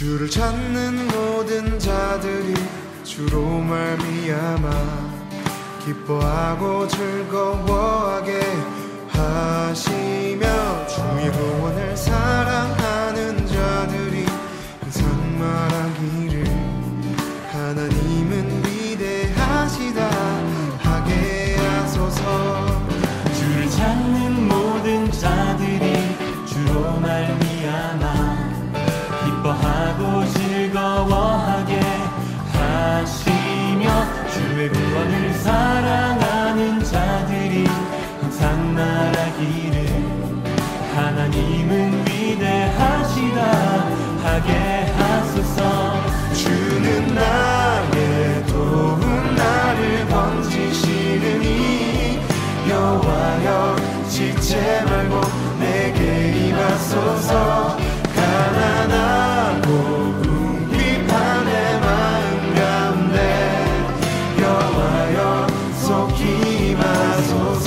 주를 찾는 모든 자들이 주로 말미암아 기뻐하고 즐거워하게 하시며 주의 구원을 사랑하는 자들이 항상 말하기를 하나님은 위대하시다 하게 하소서. 주를 찾는 모든 자들이 주로 말미암아 기뻐하고 즐거워하게 하시며 주의 구원을 사랑하는 자들이 항상 말하기를 하나님은 위대하시다 하게 하소서. 주는 나의 도움 나를 건지시느니 여호와여 지체 말고 내게 임하소서. 가난하고 궁핍한 내 마음 가운데 여호와여 속히 임하소서.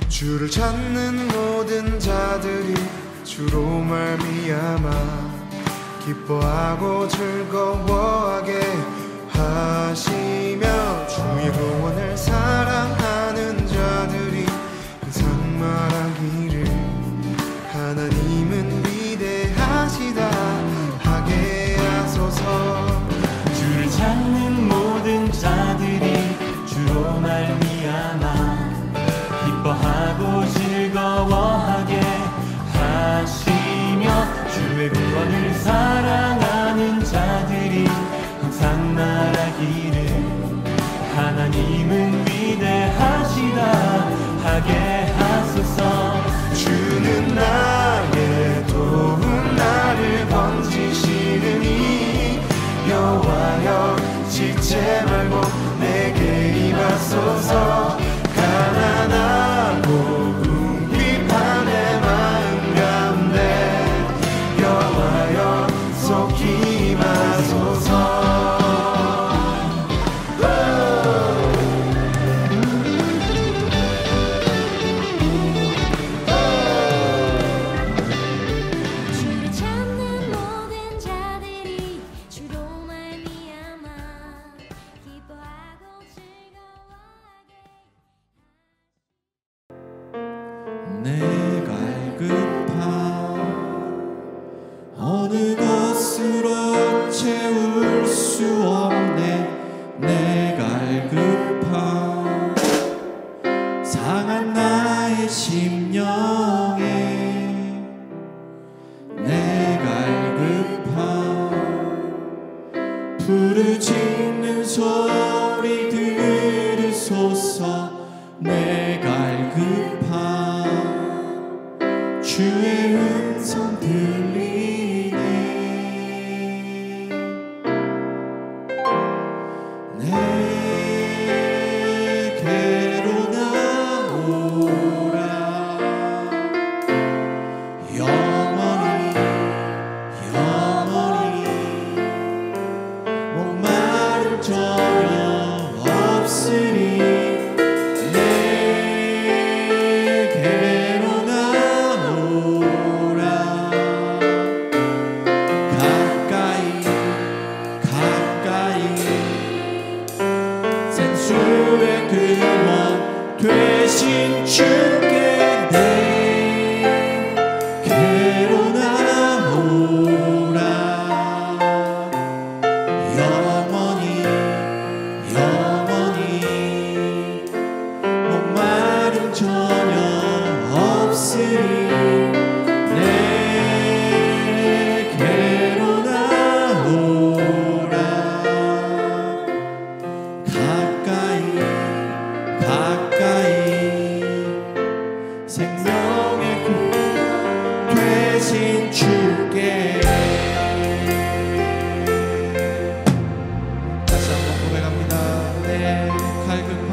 주를 찾는 모든 자들이 주로 말미암아 기뻐하고 즐거워하게 하시며 주의 구원을 사랑하는 자들이 항상 말하기를 하나님은 위대하시다 하게 하소서. 주를 찾는 모든 자들이 주로 말미암아 기뻐하고 즐거워하게 하시며 주의 구원을 사랑하는 자들이 항상 말하기를 하나님은 위대하시다 하게 하소서. 주소서. 내 갈급함 주의 음성 들리네. 내게로 나오라. 영원히 목마름 전혀 없으리. 내게로 나오라. 가까이 생수의 근원 되신 주께 내게로 나오라. 영원히 목마름 전혀 없으리. 내게로 나오라. 가까이 생명의 그 되신 주께. 다시 한번 고백합니다. 내 갈급함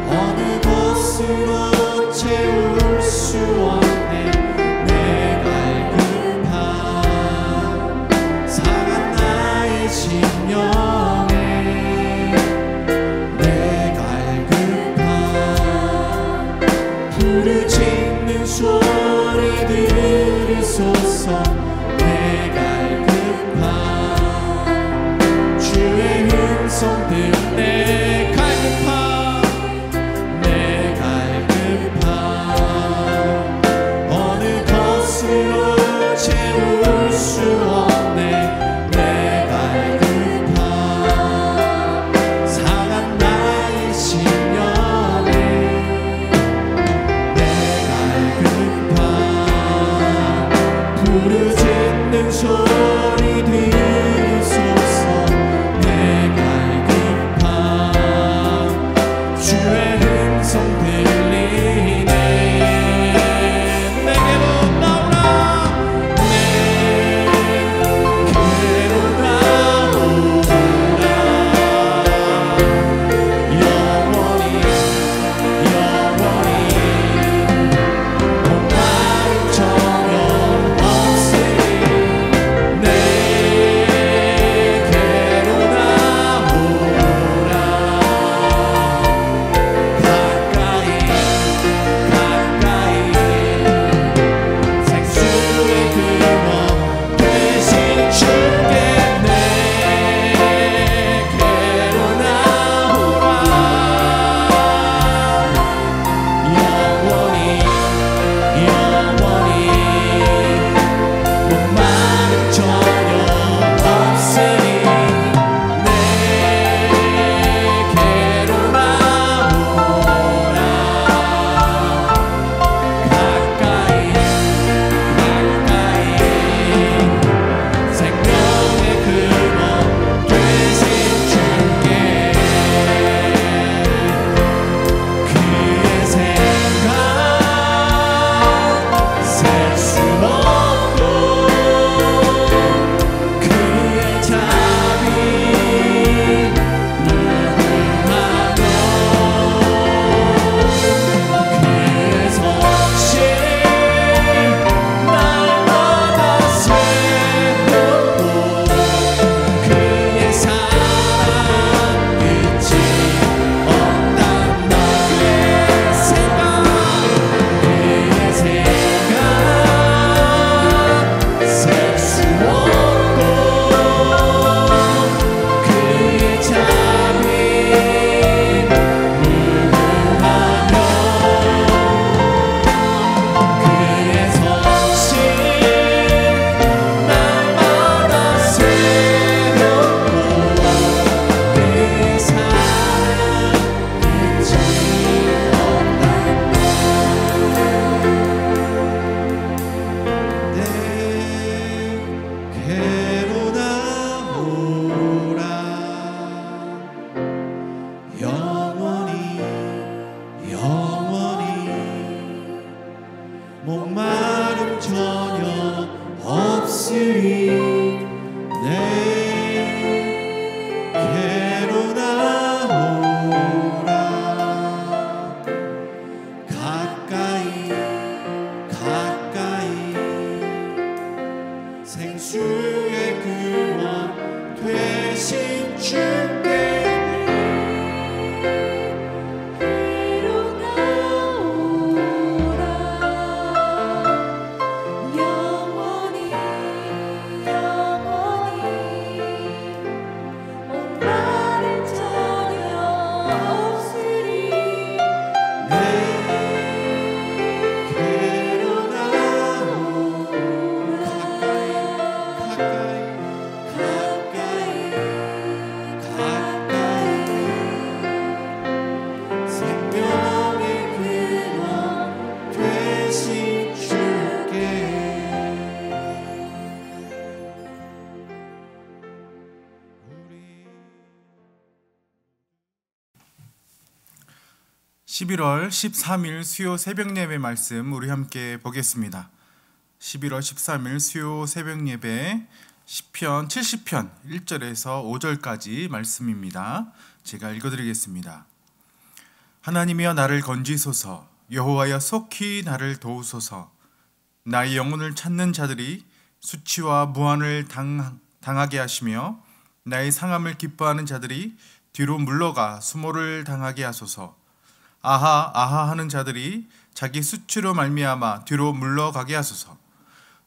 어느 것으로 채울 수 없네. 내 갈급함 상한 나의 심령에. 내 갈급함 부르짖는 소리 들으소서. 내 갈급함 주의 음성 듣네. 어느 것으로 채울 수 없네. 내 갈급함 상한 나의 심령에. 내 갈급함 (11월 13일) 수요 새벽 예배 말씀 우리 함께 보겠습니다. 11월 13일 수요 새벽 예배 시편 70편 1절에서 5절까지 말씀입니다. 제가 읽어드리겠습니다. 하나님이여 나를 건지소서, 여호와여 속히 나를 도우소서. 나의 영혼을 찾는 자들이 수치와 무한을 당하게 하시며 나의 상함을 기뻐하는 자들이 뒤로 물러가 수모를 당하게 하소서. 아하 아하 하는 자들이 자기 수치로 말미암아 뒤로 물러가게 하소서.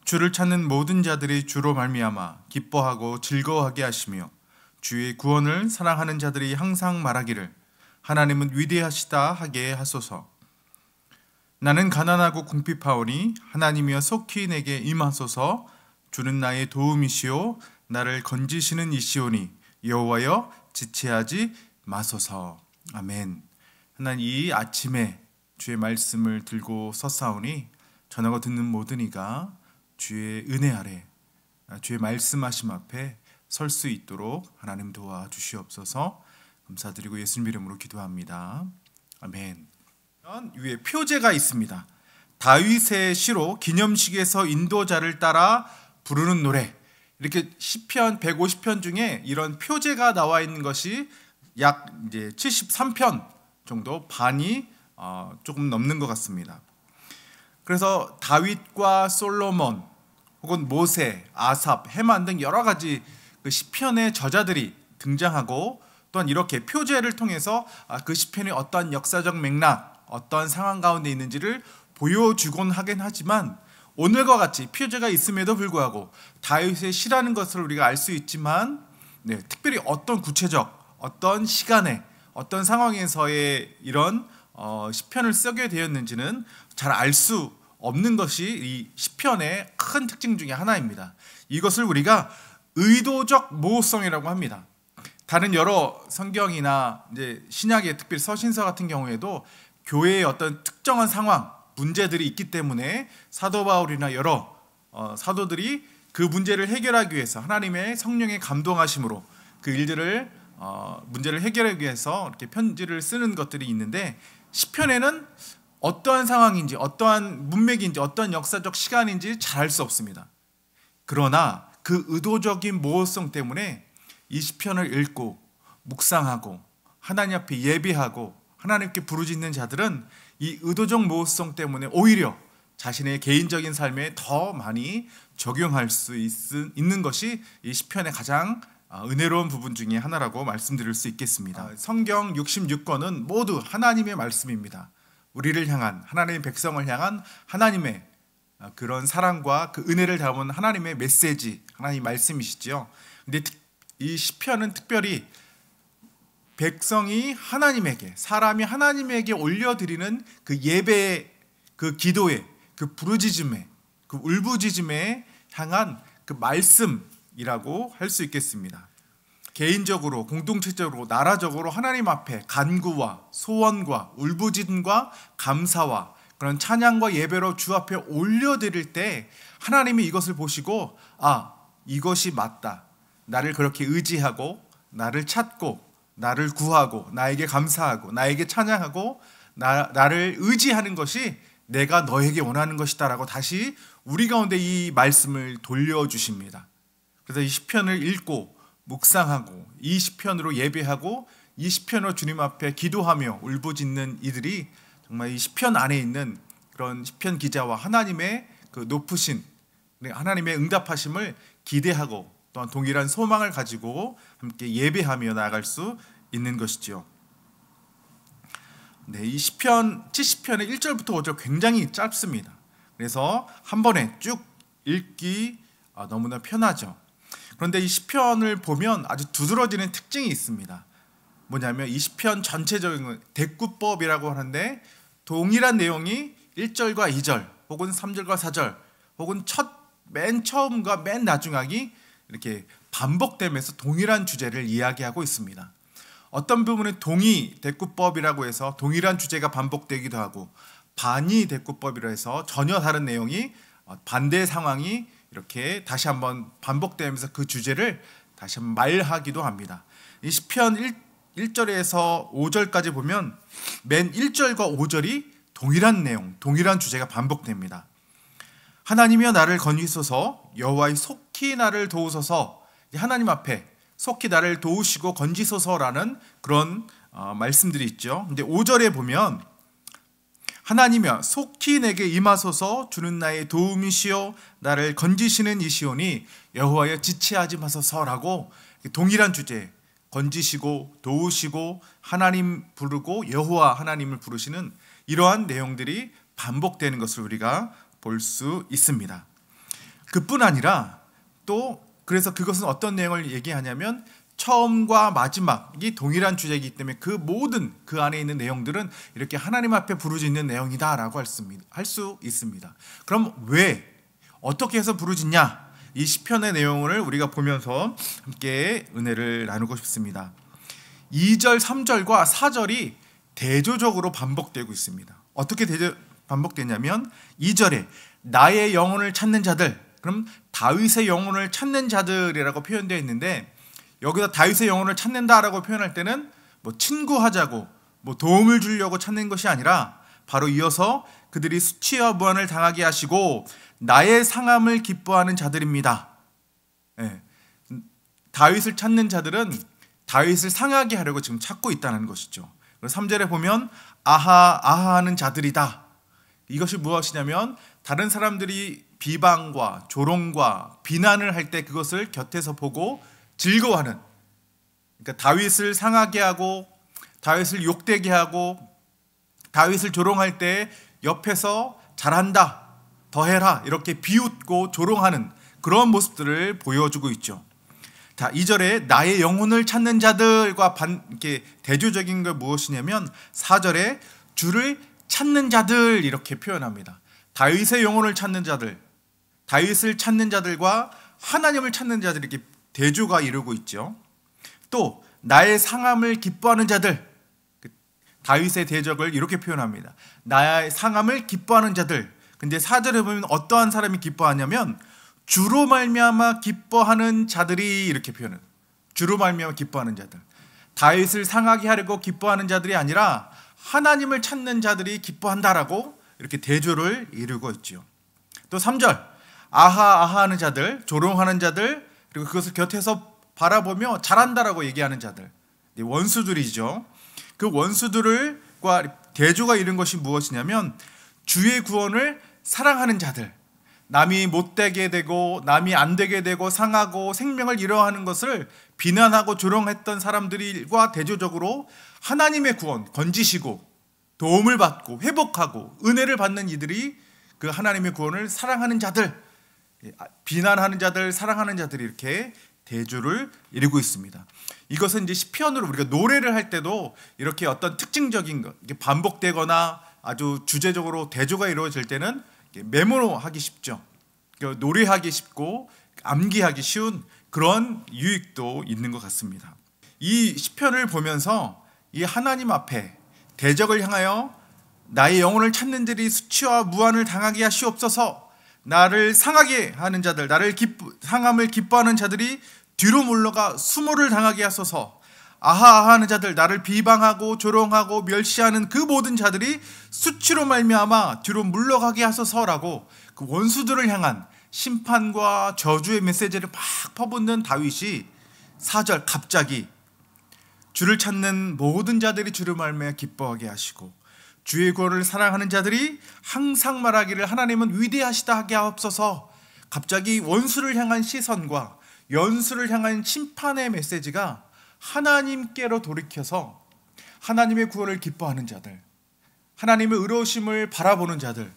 주를 찾는 모든 자들이 주로 말미암아 기뻐하고 즐거워하게 하시며 주의 구원을 사랑하는 자들이 항상 말하기를 하나님은 위대하시다 하게 하소서. 나는 가난하고 궁핍하오니 하나님이여 속히 내게 임하소서. 주는 나의 도움이시오 나를 건지시는 이시오니 여호와여 지체하지 마소서. 아멘. 하나님, 이 아침에 주의 말씀을 들고 섰사오니 전하고 듣는 모든 이가 주의 은혜 아래 주의 말씀하심 앞에 설 수 있도록 하나님 도와주시옵소서. 감사드리고 예수님 이름으로 기도합니다. 아멘. 위에 표제가 있습니다. 다윗의 시로 기념식에서 인도자를 따라 부르는 노래, 이렇게 시편 150편 중에 이런 표제가 나와 있는 것이 약 이제 73편 정도, 반이 조금 넘는 것 같습니다. 그래서 다윗과 솔로몬 혹은 모세, 아삽, 헤만 등 여러 가지 그 시편의 저자들이 등장하고, 또한 이렇게 표제를 통해서 그 시편이 어떠한 역사적 맥락, 어떠한 상황 가운데 있는지를 보여주곤 하긴 하지만, 오늘과 같이 표제가 있음에도 불구하고 다윗의 시라는 것을 우리가 알 수 있지만, 특별히 어떤 구체적, 어떤 시간에, 어떤 상황에서의 이런 시편을 쓰게 되었는지는 잘 알 수 없는 것이 이 시편의 큰 특징 중에 하나입니다. 이것을 우리가 의도적 모호성이라고 합니다. 다른 여러 성경이나 이제 신약의 특별히 서신서 같은 경우에도 교회의 어떤 특정한 상황, 문제들이 있기 때문에 사도 바울이나 여러 사도들이 그 문제를 해결하기 위해서 하나님의 성령의 감동하심으로 그 일들을 문제를 해결하기 위해서 이렇게 편지를 쓰는 것들이 있는데, 시편에는 어떠한 상황인지, 어떠한 문맥인지, 어떠한 역사적 시간인지 잘 알 수 없습니다. 그러나 그 의도적인 모호성 때문에 이 시편을 읽고 묵상하고 하나님 앞에 예배하고 하나님께 부르짖는 자들은 이 의도적 모호성 때문에 오히려 자신의 개인적인 삶에 더 많이 적용할 수 있는 것이 이 시편의 가장 은혜로운 부분 중에 하나라고 말씀드릴 수 있겠습니다. 성경 66권은 모두 하나님의 말씀입니다. 우리를 향한, 하나님의 백성을 향한 하나님의 그런 사랑과 그 은혜를 담은 하나님의 메시지, 하나님의 말씀이시죠. 근데 이 시편은 특별히 백성이 하나님에게, 사람이 하나님에게 올려드리는 그 예배의, 그 기도의, 그 부르짖음의, 그 울부짖음에 향한 그 말씀이라고 할 수 있겠습니다. 개인적으로, 공동체적으로, 나라적으로 하나님 앞에 간구와 소원과 울부짖음과 감사와 그런 찬양과 예배로 주 앞에 올려드릴 때 하나님이 이것을 보시고, 이것이 맞다, 나를 그렇게 의지하고 나를 찾고 나를 구하고 나에게 감사하고 나에게 찬양하고 나를 의지하는 것이 내가 너에게 원하는 것이다 라고 다시 우리 가운데 이 말씀을 돌려주십니다. 그래서 이 시편을 읽고 묵상하고 이 시편으로 예배하고 이 시편으로 주님 앞에 기도하며 울부짖는 이들이 정말 이 시편 안에 있는 그런 시편 기자와 하나님의 그 높으신 하나님의 응답하심을 기대하고 또한 동일한 소망을 가지고 함께 예배하며 나아갈 수 있는 것이지요. 네, 이 시편 70편의 1절부터 5절 굉장히 짧습니다. 그래서 한 번에 쭉 읽기 너무나 편하죠. 그런데 이 시편을 보면 아주 두드러지는 특징이 있습니다. 뭐냐면 이 시편 전체적인 대꾸법이라고 하는데 동일한 내용이 1절과 2절 혹은 3절과 4절 혹은 맨 처음과 맨 나중하기 이렇게 반복되면서 동일한 주제를 이야기하고 있습니다. 어떤 부분은 동의 대꾸법이라고 해서 동일한 주제가 반복되기도 하고 반의 대꾸법이라 해서 전혀 다른 내용이 반대 상황이 이렇게 다시 한번 반복되면서 그 주제를 다시 한번 말하기도 합니다. 이 시편 1절에서 5절까지 보면 맨 1절과 5절이 동일한 내용, 동일한 주제가 반복됩니다. 하나님이여 나를 건지소서, 여호와의 속히 나를 도우소서. 하나님 앞에 속히 나를 도우시고 건지소서라는 그런 말씀들이 있죠. 근데 5절에 보면 하나님이여 속히 내게 임하소서, 주는 나의 도움이시요 나를 건지시는 이시오니 여호와여 지체하지 마소서라고 동일한 주제, 건지시고 도우시고 하나님 부르고 여호와 하나님을 부르시는 이러한 내용들이 반복되는 것을 우리가 볼 수 있습니다. 그뿐 아니라 또 그래서 그것은 어떤 내용을 얘기하냐면 처음과 마지막이 동일한 주제이기 때문에 그 모든 그 안에 있는 내용들은 이렇게 하나님 앞에 부르짖는 내용이다라고 할 수 있습니다. 그럼 왜 어떻게 해서 부르짖냐? 이 시편의 내용을 우리가 보면서 함께 은혜를 나누고 싶습니다. 2절, 3절과 4절이 대조적으로 반복되고 있습니다. 어떻게 반복되냐면 2절에 나의 영혼을 찾는 자들, 그럼 다윗의 영혼을 찾는 자들이라고 표현되어 있는데 여기서 다윗의 영혼을 찾는다라고 표현할 때는 뭐 친구하자고 뭐 도움을 주려고 찾는 것이 아니라 바로 이어서 그들이 수치와 무한을 당하게 하시고 나의 상함을 기뻐하는 자들입니다. 네. 다윗을 찾는 자들은 다윗을 상하게 하려고 지금 찾고 있다는 것이죠. 3절에 보면 아하 하는 자들이다. 이것이 무엇이냐면 다른 사람들이 비방과 조롱과 비난을 할 때 그것을 곁에서 보고 즐거워하는, 그러니까 다윗을 상하게 하고 다윗을 욕되게 하고 다윗을 조롱할 때 옆에서 잘한다, 더해라 이렇게 비웃고 조롱하는 그런 모습들을 보여주고 있죠. 자, 2절에 나의 영혼을 찾는 자들과 이렇게 대조적인 게 무엇이냐면 4절에 주를 찾는 자들 이렇게 표현합니다. 다윗의 영혼을 찾는 자들, 다윗을 찾는 자들과 하나님을 찾는 자들이 이렇게 대조가 이루고 있죠. 또 나의 상함을 기뻐하는 자들, 다윗의 대적을 이렇게 표현합니다. 나의 상함을 기뻐하는 자들. 근데 4절에 보면 어떠한 사람이 기뻐하냐면 주로 말미암아 기뻐하는 자들이 이렇게 표현해요. 주로 말미암아 기뻐하는 자들. 다윗을 상하게 하려고 기뻐하는 자들이 아니라 하나님을 찾는 자들이 기뻐한다라고 이렇게 대조를 이루고 있죠. 또 3절 아하 하는 자들, 조롱하는 자들, 그리고 그것을 곁에서 바라보며 잘한다라고 얘기하는 자들, 원수들이죠. 그 원수들과 대조가 이룬 것이 무엇이냐면 주의 구원을 사랑하는 자들, 남이 못되게 되고 남이 안 되게 되고 상하고 생명을 잃어하는 것을 비난하고 조롱했던 사람들과 대조적으로 하나님의 구원, 건지시고 도움을 받고 회복하고 은혜를 받는 이들이 그 하나님의 구원을 사랑하는 자들, 비난하는 자들, 사랑하는 자들이 이렇게 대조를 이루고 있습니다. 이것은 이제 시편으로 우리가 노래를 할 때도 이렇게 어떤 특징적인 것, 이게 반복되거나 아주 주제적으로 대조가 이루어질 때는 메모하기 쉽죠. 노래하기 쉽고 암기하기 쉬운 그런 유익도 있는 것 같습니다. 이 시편을 보면서 이 하나님 앞에 대적을 향하여 나의 영혼을 찾는 자들이 수치와 무한을 당하게 하시옵소서, 나를 상하게 하는 자들, 나를 상함을 기뻐하는 자들이 뒤로 물러가 수모를 당하게 하소서, 아하 하는 자들, 나를 비방하고 조롱하고 멸시하는 그 모든 자들이 수치로 말미암아 뒤로 물러가게 하소서라고 그 원수들을 향한 심판과 저주의 메시지를 막 퍼붓는 다윗이 4절 갑자기 주를 찾는 모든 자들이 주를 말미암아 기뻐하게 하시고 주의 구원을 사랑하는 자들이 항상 말하기를 하나님은 위대하시다 하게 하옵소서. 갑자기 원수를 향한 시선과 연수를 향한 심판의 메시지가 하나님께로 돌이켜서 하나님의 구원을 기뻐하는 자들, 하나님의 의로우심을 바라보는 자들,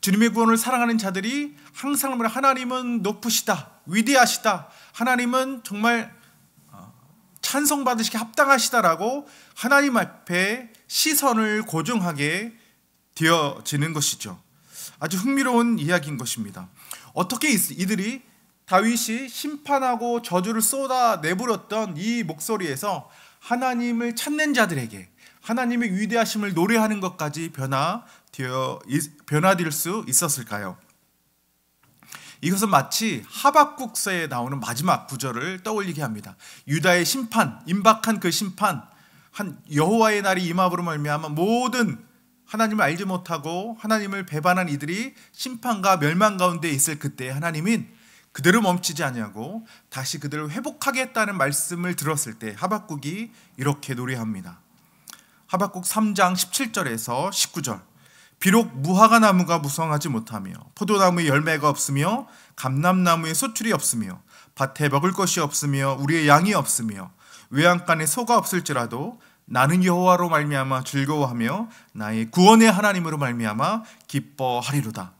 주님의 구원을 사랑하는 자들이 항상 하나님은 높으시다, 위대하시다, 하나님은 정말 찬송받으시기 합당하시다라고 하나님 앞에 시선을 고정하게 되어지는 것이죠. 아주 흥미로운 이야기인 것입니다. 어떻게 이들이 다윗이 심판하고 저주를 쏟아 내버렸던 이 목소리에서 하나님을 찾는 자들에게 하나님의 위대하심을 노래하는 것까지 변화될 수 있었을까요? 이것은 마치 하박국서에 나오는 마지막 구절을 떠올리게 합니다. 유다의 심판, 임박한 그 심판, 한 여호와의 날이 임함으로 말미암아 모든 하나님을 알지 못하고 하나님을 배반한 이들이 심판과 멸망 가운데 있을 그때 하나님은 그들을 멈추지 아니하고 다시 그들을 회복하겠다는 말씀을 들었을 때 하박국이 이렇게 노래합니다. 하박국 3장 17절에서 19절. 비록 무화과 나무가 무성하지 못하며 포도나무에 열매가 없으며 감람나무에 소출이 없으며 밭에 먹을 것이 없으며 우리의 양이 없으며 외양간에 소가 없을지라도 나는 여호와로 말미암아 즐거워하며 나의 구원의 하나님으로 말미암아 기뻐하리로다.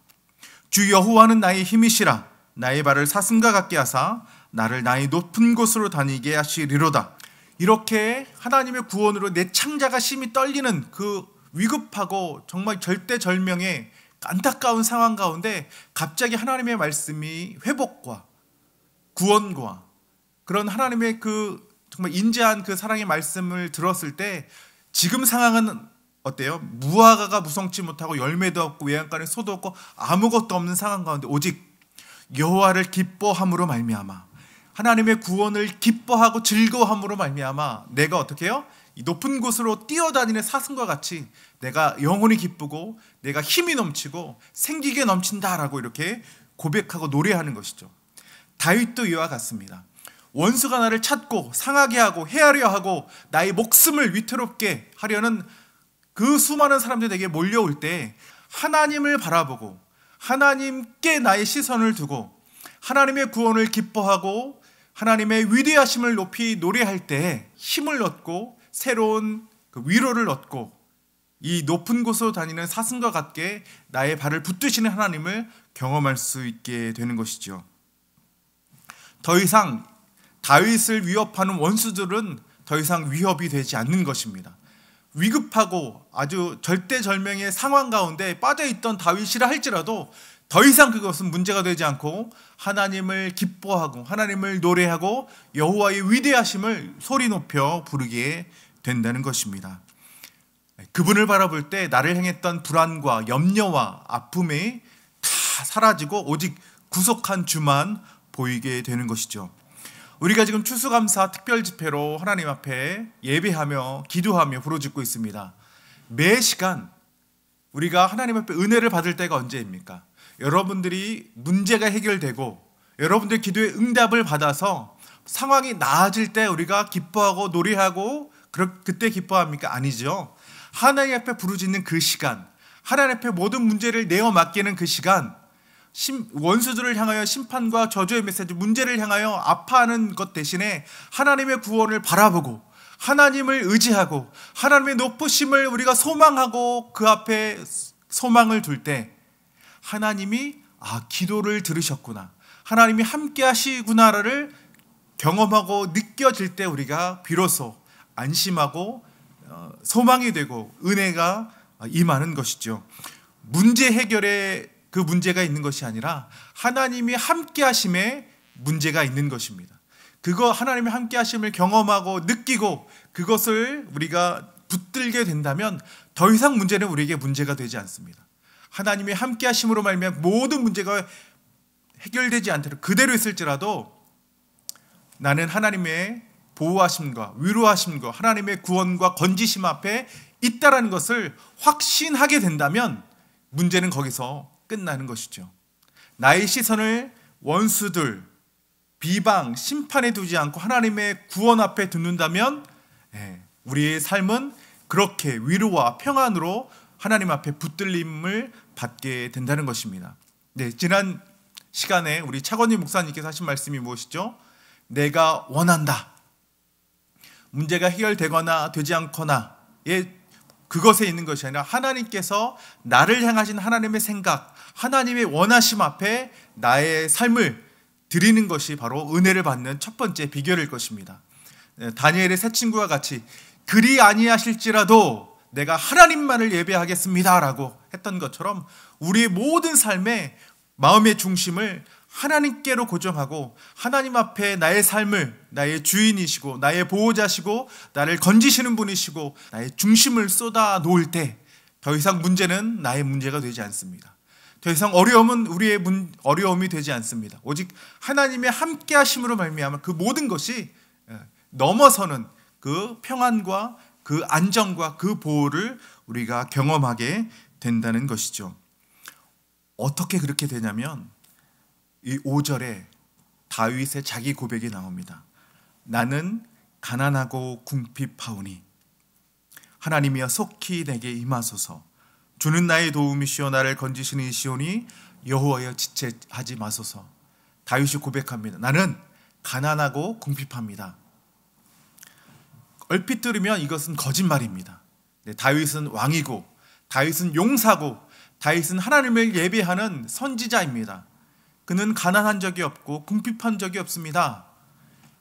주 여호와는 나의 힘이시라. 나의 발을 사슴과 같게 하사 나를 나의 높은 곳으로 다니게 하시리로다. 이렇게 하나님의 구원으로 내 창자가 심히 떨리는 그 위급하고 정말 절대절명의 안타까운 상황 가운데 갑자기 하나님의 말씀이 회복과 구원과 그런 하나님의 그 정말 인자한 그 사랑의 말씀을 들었을 때 지금 상황은 어때요? 무화과가 무성치 못하고 열매도 없고 외양간에 소도 없고 아무것도 없는 상황 가운데 오직 여호와를 기뻐함으로 말미암아 하나님의 구원을 기뻐하고 즐거워함으로 말미암아 내가 어떻게 해요? 이 높은 곳으로 뛰어다니는 사슴과 같이 내가 영혼이 기쁘고 내가 힘이 넘치고 생기게 넘친다라고 이렇게 고백하고 노래하는 것이죠. 다윗도 이와 같습니다. 원수가 나를 찾고 상하게 하고 해하려 하고 나의 목숨을 위태롭게 하려는 그 수많은 사람들에게 몰려올 때 하나님을 바라보고 하나님께 나의 시선을 두고 하나님의 구원을 기뻐하고 하나님의 위대하심을 높이 노래할 때 힘을 얻고 새로운 그 위로를 얻고 이 높은 곳으로 다니는 사슴과 같게 나의 발을 붙드시는 하나님을 경험할 수 있게 되는 것이죠. 더 이상 다윗을 위협하는 원수들은 더 이상 위협이 되지 않는 것입니다. 위급하고 아주 절대절명의 상황 가운데 빠져있던 다윗이라 할지라도 더 이상 그것은 문제가 되지 않고 하나님을 기뻐하고 하나님을 노래하고 여호와의 위대하심을 소리 높여 부르게 된다는 것입니다. 그분을 바라볼 때 나를 향했던 불안과 염려와 아픔이 다 사라지고 오직 구속한 주만 보이게 되는 것이죠. 우리가 지금 추수감사 특별집회로 하나님 앞에 예배하며 기도하며 부르짖고 있습니다. 매 시간 우리가 하나님 앞에 은혜를 받을 때가 언제입니까? 여러분들이 문제가 해결되고 여러분들 기도의 응답을 받아서 상황이 나아질 때 우리가 기뻐하고 노래하고 그때 기뻐합니까? 아니죠. 하나님 앞에 부르짖는 그 시간, 하나님 앞에 모든 문제를 내어 맡기는 그 시간, 원수들을 향하여 심판과 저주의 메시지, 문제를 향하여 아파하는 것 대신에 하나님의 구원을 바라보고 하나님을 의지하고 하나님의 높으심을 우리가 소망하고 그 앞에 소망을 둘 때 하나님이 기도를 들으셨구나, 하나님이 함께 하시구나를 경험하고 느껴질 때 우리가 비로소 안심하고 소망이 되고 은혜가 임하는 것이죠. 문제 해결에 그 문제가 있는 것이 아니라 하나님이 함께 하심에 문제가 있는 것입니다. 그거 하나님의 함께 하심을 경험하고 느끼고 그것을 우리가 붙들게 된다면 더 이상 문제는 우리에게 문제가 되지 않습니다. 하나님의 함께 하심으로 말미암아 모든 문제가 해결되지 않도록 그대로 있을지라도 나는 하나님의 보호하심과 위로하심과 하나님의 구원과 건지심 앞에 있다라는 것을 확신하게 된다면 문제는 거기서 끝나는 것이죠. 나의 시선을 원수들, 비방, 심판에 두지 않고 하나님의 구원 앞에 두는다면 우리의 삶은 그렇게 위로와 평안으로 하나님 앞에 붙들림을 받게 된다는 것입니다. 지난 시간에 우리 차건희 목사님께서 하신 말씀이 무엇이죠? 내가 원한다. 문제가 해결되거나 되지 않거나 그것에 있는 것이 아니라 하나님께서 나를 향하신 하나님의 생각, 하나님의 원하심 앞에 나의 삶을 드리는 것이 바로 은혜를 받는 첫 번째 비결일 것입니다. 다니엘의 세 친구와 같이 그리 아니하실지라도 내가 하나님만을 예배하겠습니다 라고 했던 것처럼 우리의 모든 삶의 마음의 중심을 하나님께로 고정하고 하나님 앞에 나의 삶을 나의 주인이시고 나의 보호자시고 나를 건지시는 분이시고 나의 중심을 쏟아 놓을 때 더 이상 문제는 나의 문제가 되지 않습니다. 더 이상 어려움은 우리의 어려움이 되지 않습니다. 오직 하나님의 함께 하심으로 말미암아 그 모든 것이 넘어서는 그 평안과 그 안정과 그 보호를 우리가 경험하게 된다는 것이죠. 어떻게 그렇게 되냐면 이 5절에 다윗의 자기 고백이 나옵니다. 나는 가난하고 궁핍하오니 하나님이여 속히 내게 임하소서. 주는 나의 도움이시오 나를 건지시는 이시오니 여호와여 지체하지 마소서. 다윗이 고백합니다. 나는 가난하고 궁핍합니다. 얼핏 들으면 이것은 거짓말입니다. 다윗은 왕이고 다윗은 용사고 다윗은 하나님을 예배하는 선지자입니다. 그는 가난한 적이 없고 궁핍한 적이 없습니다.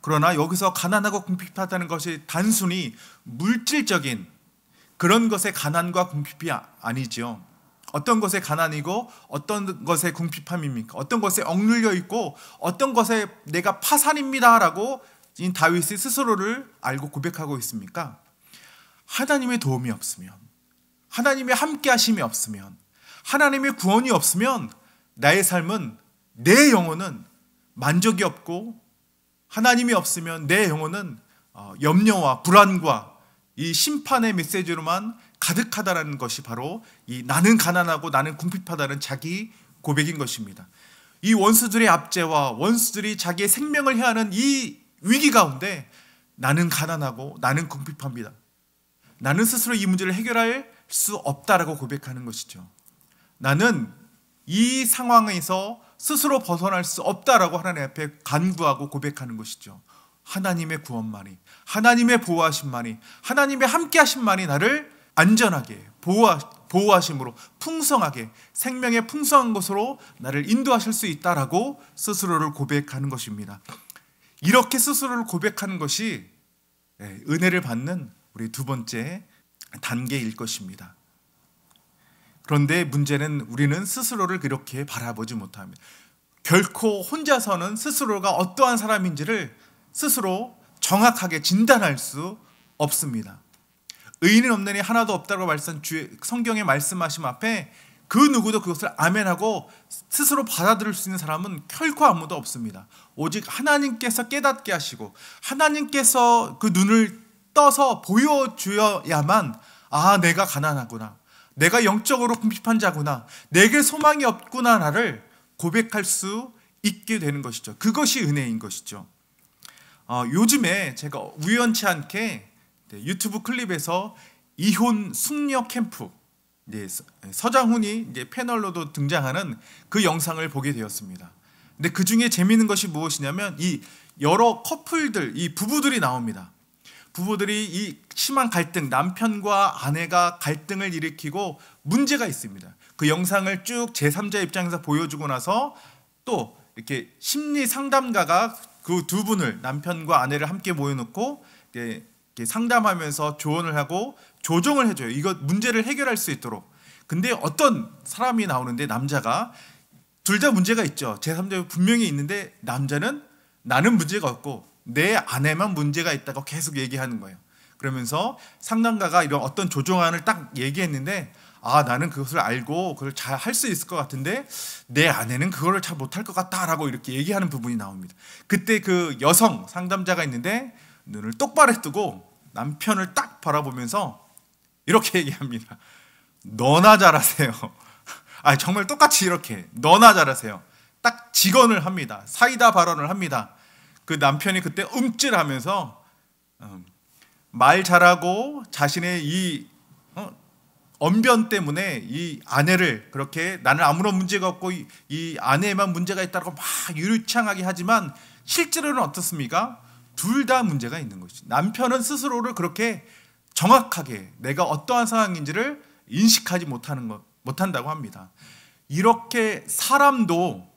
그러나 여기서 가난하고 궁핍하다는 것이 단순히 물질적인 그런 것의 가난과 궁핍이 아니죠. 어떤 것의 가난이고 어떤 것의 궁핍함입니까? 어떤 것에 억눌려 있고 어떤 것에 내가 파산입니다라고 이 다윗이 스스로를 알고 고백하고 있습니까? 하나님의 도움이 없으면, 하나님의 함께 하심이 없으면, 하나님의 구원이 없으면 나의 삶은, 내 영혼은 만족이 없고 하나님이 없으면 내 영혼은 염려와 불안과 이 심판의 메시지로만 가득하다라는 것이 바로 이 나는 가난하고 나는 궁핍하다는 자기 고백인 것입니다. 이 원수들의 압제와 원수들이 자기의 생명을 해하는 이 위기 가운데 나는 가난하고 나는 궁핍합니다. 나는 스스로 이 문제를 해결할 수 없다라고 고백하는 것이죠. 나는 이 상황에서 스스로 벗어날 수 없다라고 하나님 앞에 간구하고 고백하는 것이죠. 하나님의 구원만이, 하나님의 보호하심만이, 하나님의 함께하심만이 나를 안전하게 보호하심으로 풍성하게 생명의 풍성한 곳으로 나를 인도하실 수 있다라고 스스로를 고백하는 것입니다. 이렇게 스스로를 고백하는 것이 은혜를 받는 우리 두 번째 단계일 것입니다. 그런데 문제는 우리는 스스로를 그렇게 바라보지 못합니다. 결코 혼자서는 스스로가 어떠한 사람인지를 스스로 정확하게 진단할 수 없습니다. 의인은 없느니 하나도 없다고 성경의 말씀하심 앞에 그 누구도 그것을 아멘하고 스스로 받아들일 수 있는 사람은 결코 아무도 없습니다. 오직 하나님께서 깨닫게 하시고 하나님께서 그 눈을 떠서 보여주어야만 내가 가난하구나, 내가 영적으로 궁핍한 자구나, 내게 소망이 없구나를 고백할 수 있게 되는 것이죠. 그것이 은혜인 것이죠. 요즘에 제가 우연치 않게 유튜브 클립에서 이혼 숙녀 캠프 서장훈이 이제 패널로도 등장하는 그 영상을 보게 되었습니다. 근데 그 중에 재미있는 것이 무엇이냐면 이 여러 커플들, 이 부부들이 나옵니다. 부부들이 이 심한 갈등, 남편과 아내가 갈등을 일으키고 문제가 있습니다. 그 영상을 쭉 제3자 입장에서 보여주고 나서 또 이렇게 심리 상담가가 그 두 분을, 남편과 아내를 함께 모여놓고 이렇게 상담하면서 조언을 하고 조정을 해줘요. 이거 문제를 해결할 수 있도록. 근데 어떤 사람이 나오는데 남자가 둘 다 문제가 있죠. 제3자 분명히 있는데 남자는 나는 문제가 없고 내 아내만 문제가 있다고 계속 얘기하는 거예요. 그러면서 상담가가 이런 어떤 조정안을 딱 얘기했는데 나는 그것을 알고 그걸 잘 할 수 있을 것 같은데 내 아내는 그거를 잘 못할 것 같다라고 이렇게 얘기하는 부분이 나옵니다. 그때 그 여성 상담자가 있는데 눈을 똑바로 뜨고 남편을 딱 바라보면서 이렇게 얘기합니다. 너나 잘하세요. 정말 똑같이 이렇게 너나 잘하세요. 딱 직언을 합니다. 사이다 발언을 합니다. 그 남편이 그때 움찔하면서 말 잘하고 자신의 이 언변 때문에 이 아내를 그렇게 나는 아무런 문제가 없고 이 아내에만 문제가 있다고 막 유리창하게 하지만 실제로는 어떻습니까? 둘 다 문제가 있는 것이죠. 남편은 스스로를 그렇게 정확하게 내가 어떠한 상황인지를 인식하지 못한다고 합니다. 이렇게 사람도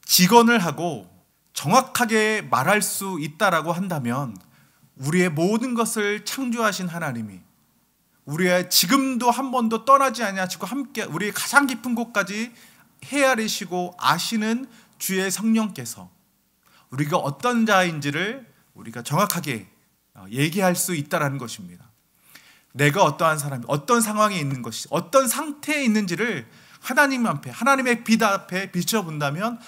직언을 하고 정확하게 말할 수 있다라고 한다면 우리의 모든 것을 창조하신 하나님이 우리의 지금도 한 번도 떠나지 아니하시고 함께 우리의 가장 깊은 곳까지 헤아리시고 아시는 주의 성령께서 우리가 어떤 자인지를 우리가 정확하게 얘기할 수 있다라는 것입니다. 내가 어떠한 사람이 어떤 상황에 있는 것이 어떤 상태에 있는지를 하나님 앞에 하나님의 빛 앞에 비춰본다면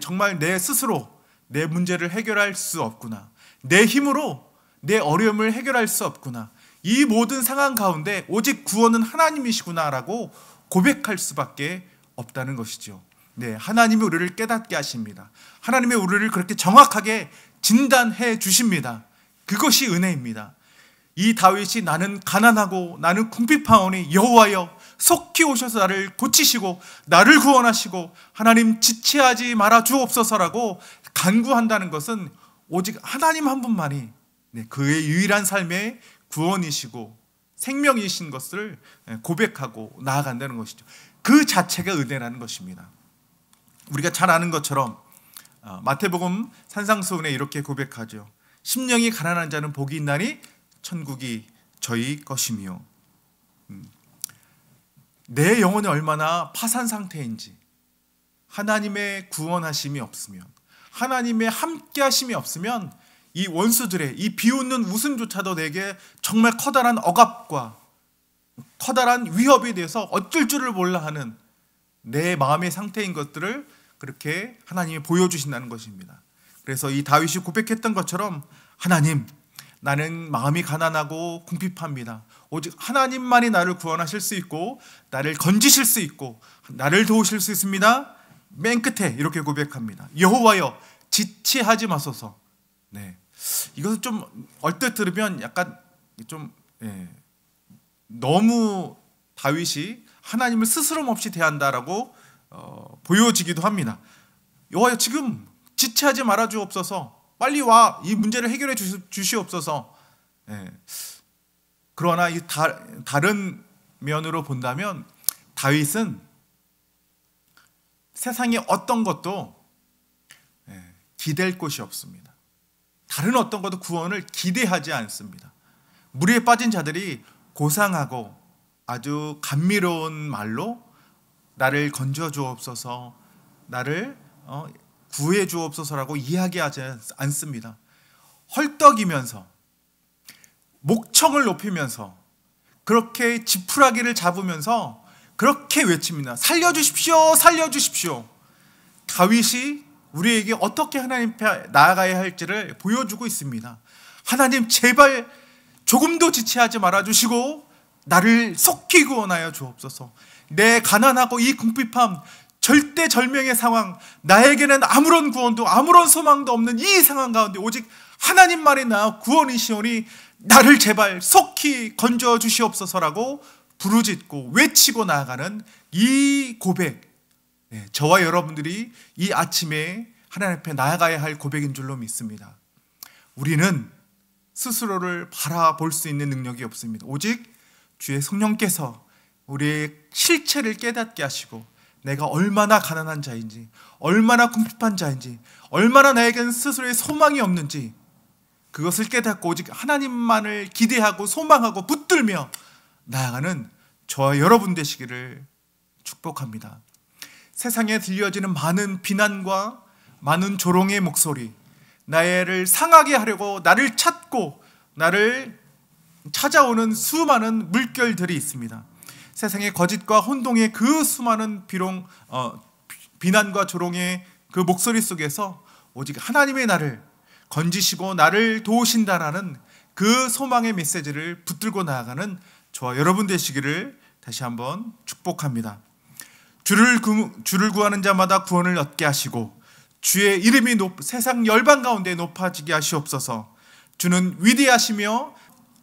정말 내 스스로 내 문제를 해결할 수 없구나. 내 힘으로 내 어려움을 해결할 수 없구나. 이 모든 상황 가운데 오직 구원은 하나님이시구나라고 고백할 수밖에 없다는 것이죠. 네, 하나님이 우리를 깨닫게 하십니다. 하나님의 우리를 그렇게 정확하게 진단해 주십니다. 그것이 은혜입니다. 이 다윗이 나는 가난하고 나는 궁핍하오니 여호와여 속히 오셔서 나를 고치시고 나를 구원하시고 하나님 지체하지 말아 주옵소서라고 간구한다는 것은 오직 하나님 한 분만이 그의 유일한 삶의 구원이시고 생명이신 것을 고백하고 나아간다는 것이죠. 그 자체가 은혜라는 것입니다. 우리가 잘 아는 것처럼 마태복음 산상수훈에 이렇게 고백하죠. 심령이 가난한 자는 복이 있나니 천국이 저희 것이며 내 영혼이 얼마나 파산 상태인지 하나님의 구원하심이 없으면 하나님의 함께하심이 없으면 이 원수들의 이 비웃는 웃음조차도 내게 정말 커다란 억압과 커다란 위협이 돼서 어쩔 줄을 몰라 하는 내 마음의 상태인 것들을 그렇게 하나님이 보여주신다는 것입니다. 그래서 이 다윗이 고백했던 것처럼 하나님 나는 마음이 가난하고 궁핍합니다. 오직 하나님만이 나를 구원하실 수 있고 나를 건지실 수 있고 나를 도우실 수 있습니다. 맨 끝에 이렇게 고백합니다. 여호와여 지체하지 마소서. 네, 이것은 좀 얼뜻 들으면 약간 좀 너무 다윗이 하나님을 스스럼 없이 대한다라고 보여지기도 합니다. 여호와여 지금 지체하지 말아 주옵소서. 빨리 와 이 문제를 해결해 주시옵소서. 그러나 이 다른 면으로 본다면 다윗은 세상에 어떤 것도 기댈 곳이 없습니다. 다른 어떤 것도 구원을 기대하지 않습니다. 물에 빠진 자들이 고상하고 아주 감미로운 말로 나를 건져 주옵소서, 나를 구해 주옵소서라고 이야기하지 않습니다. 헐떡이면서 목청을 높이면서 그렇게 지푸라기를 잡으면서 그렇게 외칩니다. 살려주십시오, 살려주십시오. 다윗이 우리에게 어떻게 하나님 앞에 나아가야 할지를 보여주고 있습니다. 하나님 제발 조금도 지체하지 말아주시고 나를 속히 구원하여 주옵소서. 내 가난하고 이 궁핍함 절대절명의 상황, 나에게는 아무런 구원도 아무런 소망도 없는 이 상황 가운데 오직 하나님만이 나 구원이시오니 나를 제발 속히 건져 주시옵소서라고 부르짖고 외치고 나아가는 이 고백, 저와 여러분들이 이 아침에 하나님 앞에 나아가야 할 고백인 줄로 믿습니다. 우리는 스스로를 바라볼 수 있는 능력이 없습니다. 오직 주의 성령께서 우리의 실체를 깨닫게 하시고 내가 얼마나 가난한 자인지, 얼마나 궁핍한 자인지, 얼마나 나에게는 스스로의 소망이 없는지 그것을 깨닫고 오직 하나님만을 기대하고 소망하고 붙들며 나아가는 저와 여러분 되시기를 축복합니다. 세상에 들려지는 많은 비난과 많은 조롱의 목소리, 나를 상하게 하려고 나를 찾고 나를 찾아오는 수많은 물결들이 있습니다. 세상의 거짓과 혼동의 그 수많은 비난과 조롱의 그 목소리 속에서 오직 하나님의 나를 건지시고 나를 도우신다라는 그 소망의 메시지를 붙들고 나아가는 저와 여러분 되시기를 다시 한번 축복합니다. 주를 구하는 자마다 구원을 얻게 하시고 주의 이름이 세상 열방 가운데 높아지게 하시옵소서. 주는 위대하시며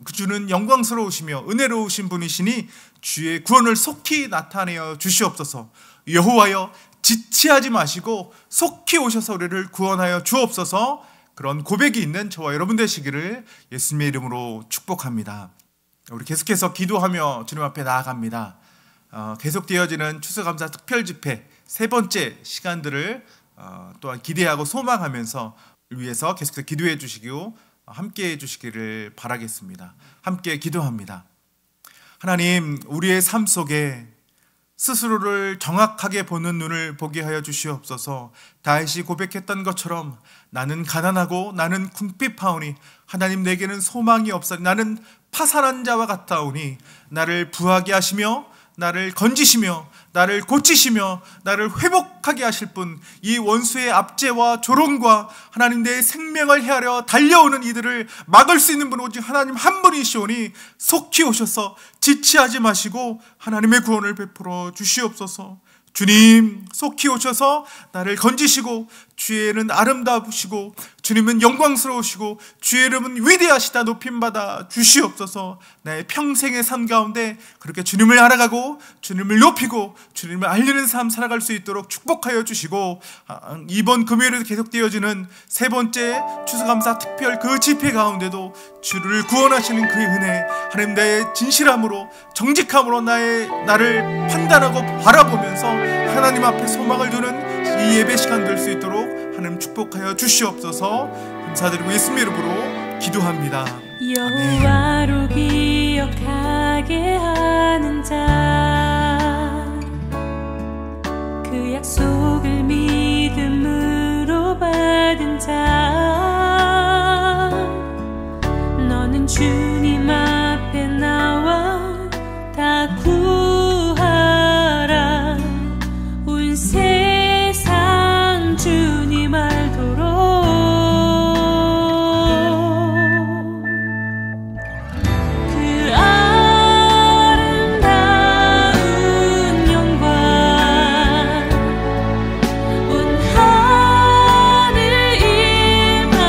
그 주는 영광스러우시며 은혜로우신 분이시니 주의 구원을 속히 나타내어 주시옵소서. 여호와여, 지체하지 마시고 속히 오셔서 우리를 구원하여 주옵소서. 그런 고백이 있는 저와 여러분 되시기를 예수님의 이름으로 축복합니다. 우리 계속해서 기도하며 주님 앞에 나아갑니다. 계속되어지는 추수감사 특별집회 세 번째 시간들을 또한 기대하고 소망하면서 위해서 계속해서 기도해 주시고 함께 해 주시기를 바라겠습니다. 함께 기도합니다. 하나님, 우리의 삶 속에 스스로를 정확하게 보는 눈을 보게 하여 주시옵소서. 다윗이 고백했던 것처럼 나는 가난하고 나는 궁핍하오니 하나님 내게는 소망이 없사니 나는 파산한 자와 같다오니 나를 부하게 하시며 나를 건지시며 나를 고치시며 나를 회복하게 하실 분, 이 원수의 압제와 조롱과 하나님 내 생명을 헤아려 달려오는 이들을 막을 수 있는 분은 오직 하나님 한 분이시오니 속히 오셔서 지체하지 마시고 하나님의 구원을 베풀어 주시옵소서. 주님, 속히 오셔서 나를 건지시고 주의 이름은 아름다우시고 주님은 영광스러우시고 주의 이름은 위대하시다 높임받아 주시옵소서. 나의 평생의 삶 가운데 그렇게 주님을 알아가고 주님을 높이고 주님을 알리는 삶 살아갈 수 있도록 축복하여 주시고, 이번 금요일에도 계속되어지는 세 번째 추수감사 특별 그 집회 가운데도 주를 구원하시는 그의 은혜, 하나님 나의 진실함으로 정직함으로 나를 판단하고 바라보면서 하나님 앞에 소망을 두는 이 예배 시간 될 수 있도록 하나님 축복하여 주시옵소서. 감사드리고 예수님의 이름으로 기도합니다. 여호와로 기억하게 하는 자, 그 약속을 믿음으로 받은 자, 너는 주님 앞에 나와 다 구하라. 온 세상 주님 알도록 그 아름다운 영광 온 하늘 임하네.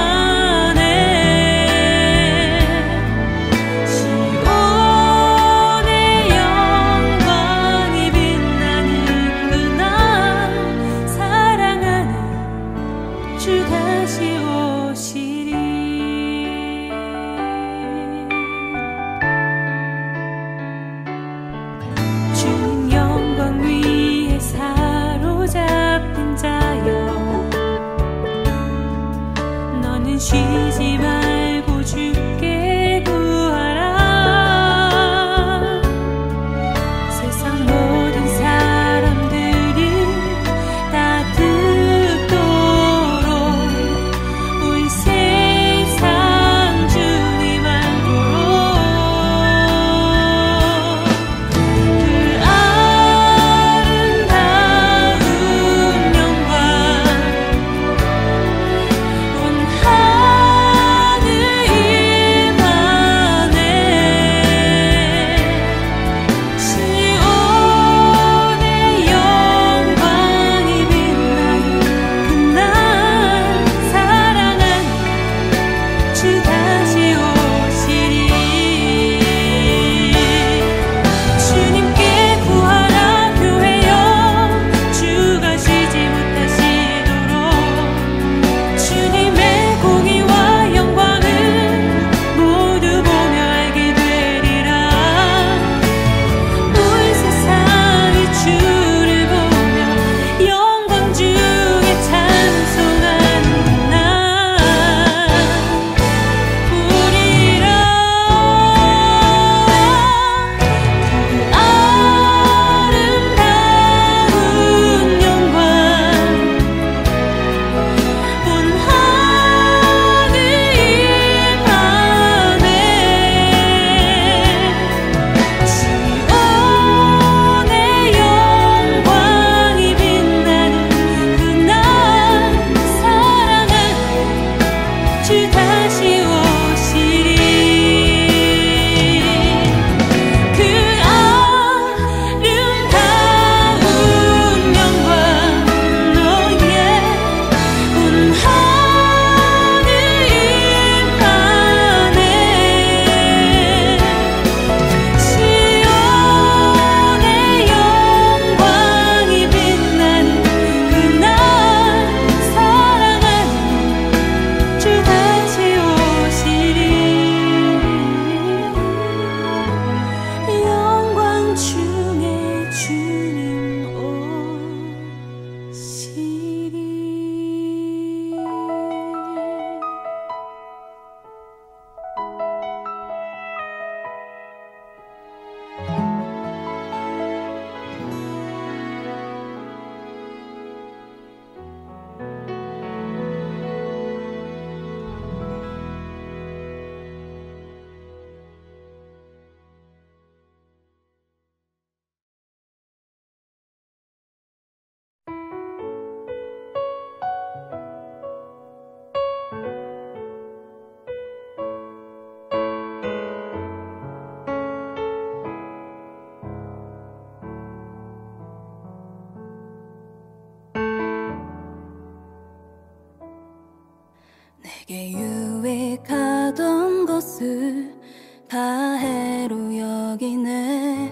다해로 여기네.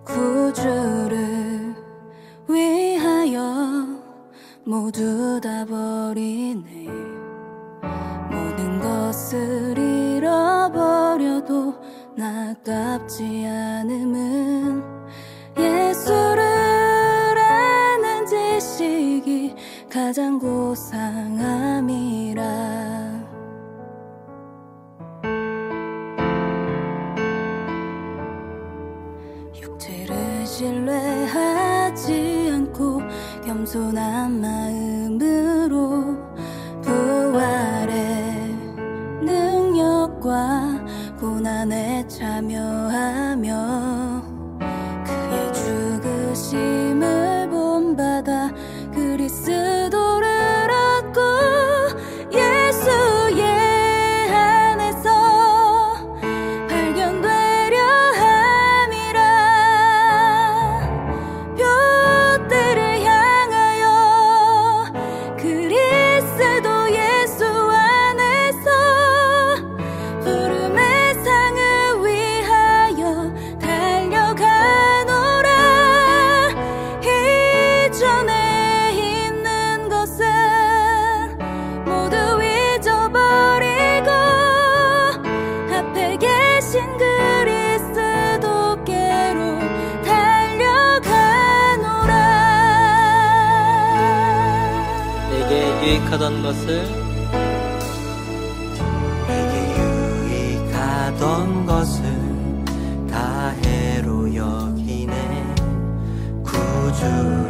구주를 위하여 모두 다 버리네. 모든 것을 잃어버려도 나깝지 않음은 예수를 아는 지식이 가장 고상함이라. 육체를 신뢰하지 않고 겸손한 마음으로 부활의 능력과 고난에 참여하며 그의 죽으심을 본받아 그리스도를 얻고 예수의 안에서 발견되려 함이라. 둯대를 향하여 그리스도 예수 안에서 부름의 상을 위하여 달려가노라. 이전에 있는 것은 모두 잊어버리고 앞에 계신 그리스도께로 달려가노라. 내게 유익하던 것을 다해로 여기네. 구주를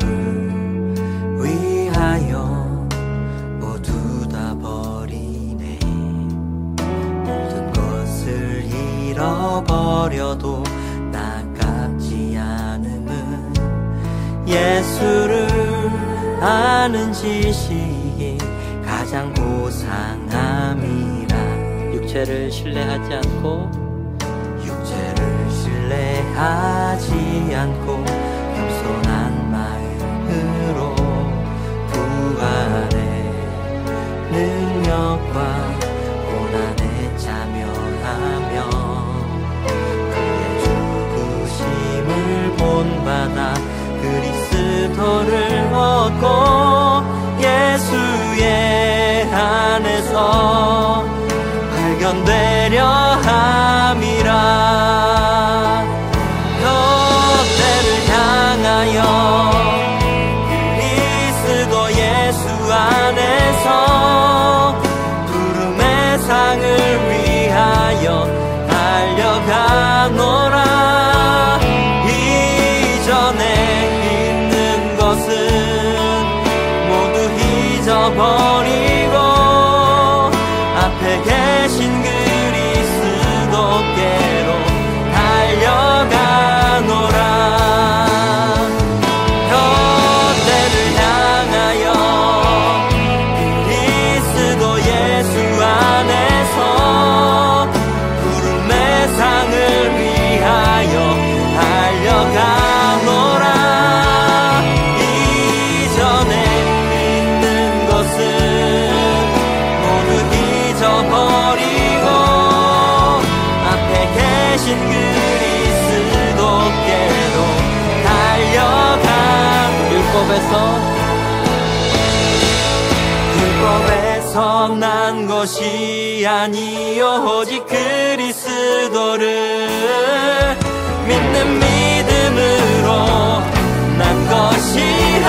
위하여 모두 다 버리네. 모든 것을 잃어버려도 나깝지 않음은 예수를 아는 지식이 가장 고상함이라. 육체를 신뢰하지 않고 신뢰하지 않고 겸손한 마음으로 부활의 능력과 고난에 참여하며 그의 죽으심을 본받아 그리스도를 얻고 예수의 안에서 발견되려 함이라. 둯대를 향하여 그리스도 예수 안에서 부름의 상을 위하여 달려가노라. 이전에 있는 것은 모두 잊어버리고 앞에 계신 그리스도께로 달려가노라. 둯대를 향하여 그리스도 예수 안에서 부름의 상을 위하여 달려가노라. 이전에 있는 것은 모두 잊어버리고 앞에 계신 그리스도께로 달려가. 율법에서 난 것이 아니요 오직 그리스도를 믿는 믿음으로 난 것이라.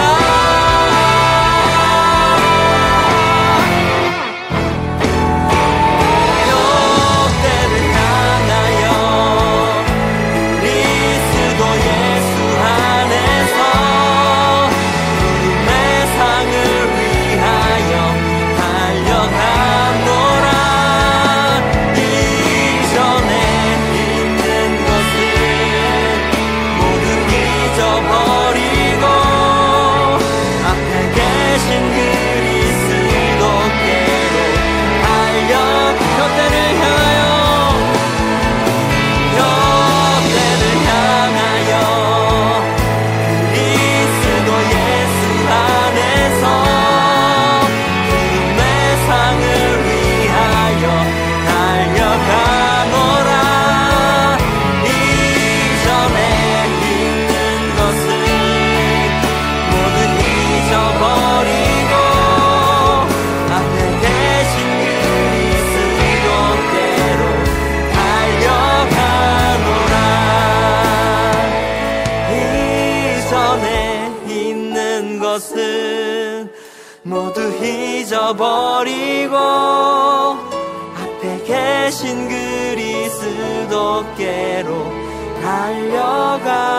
잊어버리고 앞에 계신 그리스도께로 달려가노라.